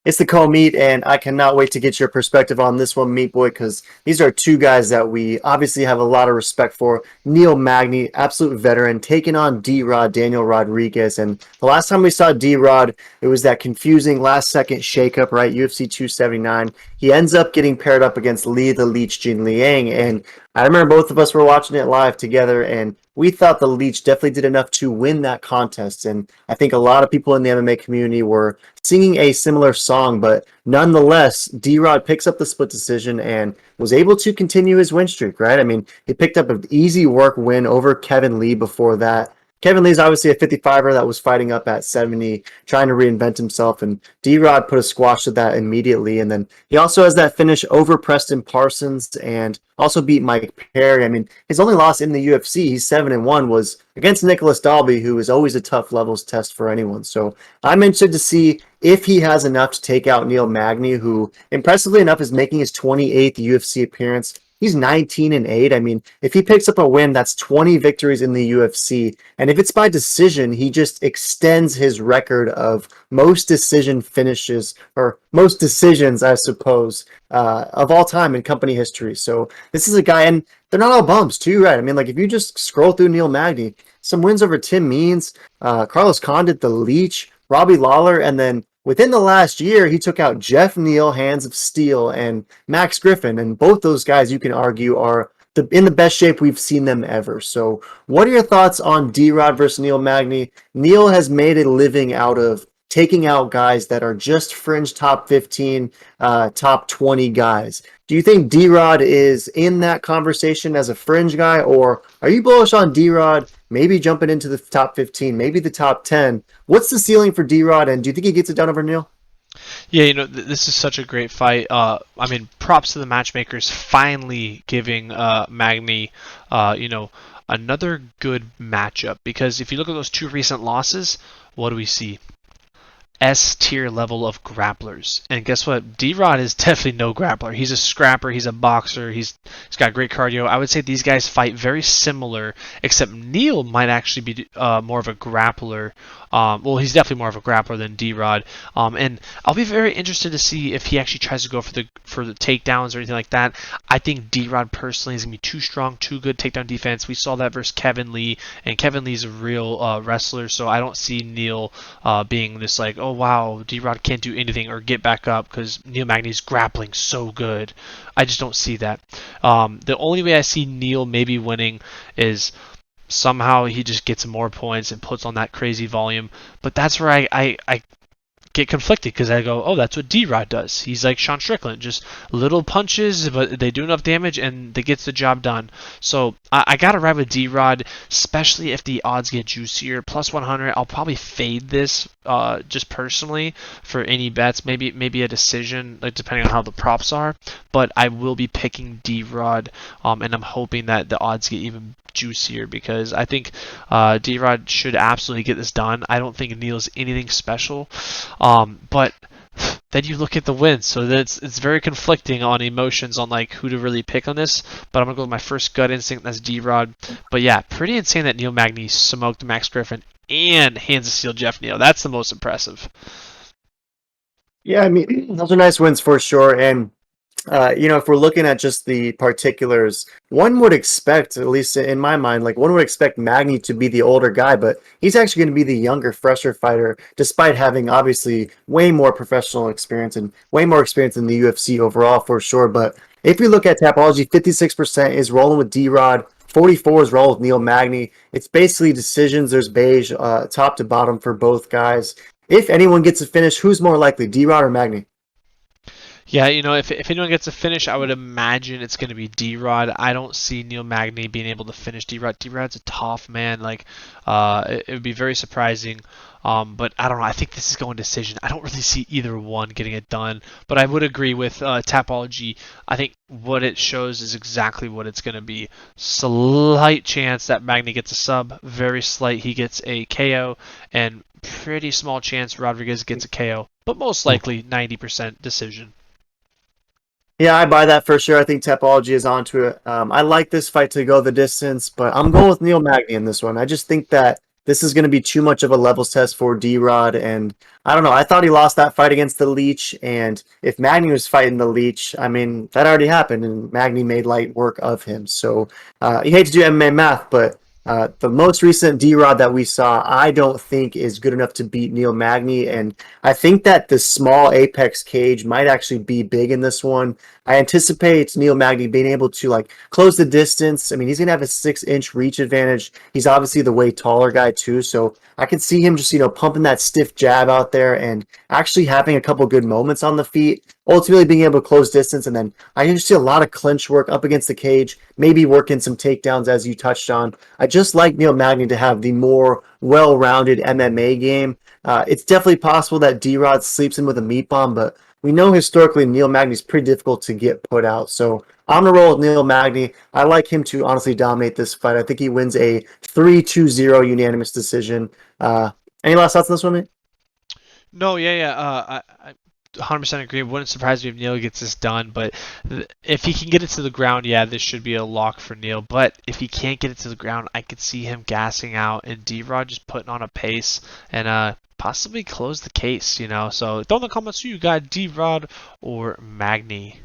It's the co-meet, and I cannot wait to get your perspective on this one, Meat Boy, because these are two guys that we obviously have a lot of respect for. Neil Magny, absolute veteran, taking on D-Rod, Daniel Rodriguez. And the last time we saw D-Rod, it was that confusing last-second shakeup, right? UFC 279. He ends up getting paired up against Lee the Leech Jin Liang, and I remember both of us were watching it live together, and we thought the Leech definitely did enough to win that contest. And I think a lot of people in the MMA community were singing a similar song, but nonetheless, D-Rod picks up the split decision and was able to continue his win streak, right? I mean, he picked up an easy work win over Kevin Lee before that. Kevin Lee's obviously a 55er that was fighting up at 70, trying to reinvent himself, and D-Rod put a squash to that immediately. And then he also has that finish over Preston Parsons and also beat Mike Perry. I mean, his only loss in the UFC, he's 7-1, was against Nicholas Dalby, who is always a tough levels test for anyone. So I'm interested to see if he has enough to take out Neil Magny, who impressively enough is making his 28th UFC appearance. He's 19-8. I mean, if he picks up a win, that's 20 victories in the UFC. And if it's by decision, he just extends his record of most decision finishes, or most decisions, I suppose, of all time in company history. So this is a guy, and they're not all bumps too, right? I mean, like if you just scroll through Neil Magny, some wins over Tim Means, Carlos Condit, the Leech, Robbie Lawler, and then within the last year, he took out Jeff Neal, Hands of Steel, and Max Griffin. And both those guys, you can argue, are in the best shape we've seen them ever. So, what are your thoughts on D-Rod versus Neil Magny? Neil has made a living out of taking out guys that are just fringe top 15, top 20 guys. Do you think D-Rod is in that conversation as a fringe guy, or are you bullish on D-Rod maybe jumping into the top 15, maybe the top 10? What's the ceiling for D-Rod, and do you think he gets it done over Neil? Yeah, this is such a great fight. I mean, props to the matchmakers finally giving Magny, another good matchup. Because if you look at those two recent losses, what do we see? S tier level of grapplers. And guess what? D-Rod is definitely no grappler. He's a scrapper. He's a boxer. He's got great cardio. I would say these guys fight very similar, except Neil might actually be more of a grappler. Well, he's definitely more of a grappler than D-Rod. And I'll be very interested to see if he actually tries to go for the takedowns or anything like that. I think D-Rod personally is gonna be too strong, too good takedown defense. We saw that versus Kevin Lee, and Kevin Lee's a real wrestler, so I don't see Neil being this like, oh wow, D-Rod can't do anything or get back up because Neil Magny's grappling so good. I just don't see that. The only way I see Neil maybe winning is somehow he just gets more points and puts on that crazy volume. But that's where I get conflicted because I go, oh, that's what D-Rod does. He's like Sean Strickland, just little punches, but they do enough damage and they gets the job done. So I gotta ride with D-Rod, especially if the odds get juicier. Plus 100, I'll probably fade this just personally for any bets. Maybe a decision, like depending on how the props are. But I will be picking D-Rod, and I'm hoping that the odds get even juicier because I think D-Rod should absolutely get this done. I don't think Neil's anything special. But then you look at the wins, so it's very conflicting on emotions on like who to really pick on this. But I'm gonna go with my first gut instinct. That's D-Rod. But yeah, pretty insane that Neil Magny smoked Max Griffin and Hands of Steel Jeff Neal. That's the most impressive. Yeah, I mean, those are nice wins for sure. And if we're looking at just the particulars, one would expect, at least in my mind, like one would expect Magny to be the older guy, but he's actually going to be the younger, fresher fighter, despite having obviously way more professional experience and way more experience in the UFC overall for sure. But if you look at Tapology, 56% is rolling with D-Rod. 44 is rolling with Neil Magny. It's basically decisions. There's beige top to bottom for both guys. If anyone gets a finish, who's more likely, D-Rod or Magny? Yeah, if anyone gets a finish, I would imagine it's going to be D-Rod. I don't see Neil Magny being able to finish D-Rod. D-Rod's a tough man. Like, it would be very surprising. But I don't know. I think this is going decision. I don't really see either one getting it done. But I would agree with Tapology. I think what it shows is exactly what it's going to be. Slight chance that Magny gets a sub. Very slight he gets a KO. And pretty small chance Rodriguez gets a KO. But most likely 90% decision. Yeah, I buy that for sure. I think Topology is onto it. I like this fight to go the distance, but I'm going with Neil Magny in this one. I just think that this is going to be too much of a levels test for D-Rod. And I don't know. I thought he lost that fight against the Leech. And if Magny was fighting the Leech, I mean, that already happened. And Magny made light work of him. So you hate to do MMA math, but the most recent D-Rod that we saw, I don't think is good enough to beat Neil Magny. And I think that the small apex cage might actually be big in this one. I anticipate Neil Magny being able to like close the distance. I mean, he's gonna have a 6-inch reach advantage. He's obviously the way taller guy too, so I could see him just pumping that stiff jab out there and actually having a couple good moments on the feet. Ultimately, being able to close distance, and then I just see a lot of clinch work up against the cage. Maybe working some takedowns as you touched on. I just like Neil Magny to have the more well-rounded MMA game. It's definitely possible that D-Rod sleeps in with a meat bomb, but we know historically Neil Magny's pretty difficult to get put out. So I'm going to roll with Neil Magny. I like him to honestly dominate this fight. I think he wins a 3-2-0 unanimous decision. Any last thoughts on this one, mate? No, yeah. I 100% agree. It wouldn't surprise me if Neil gets this done, but if he can get it to the ground, yeah, this should be a lock for Neil. But if he can't get it to the ground, I could see him gassing out and D-Rod just putting on a pace and possibly close the case, So throw in the comments who you got, D-Rod or Magny.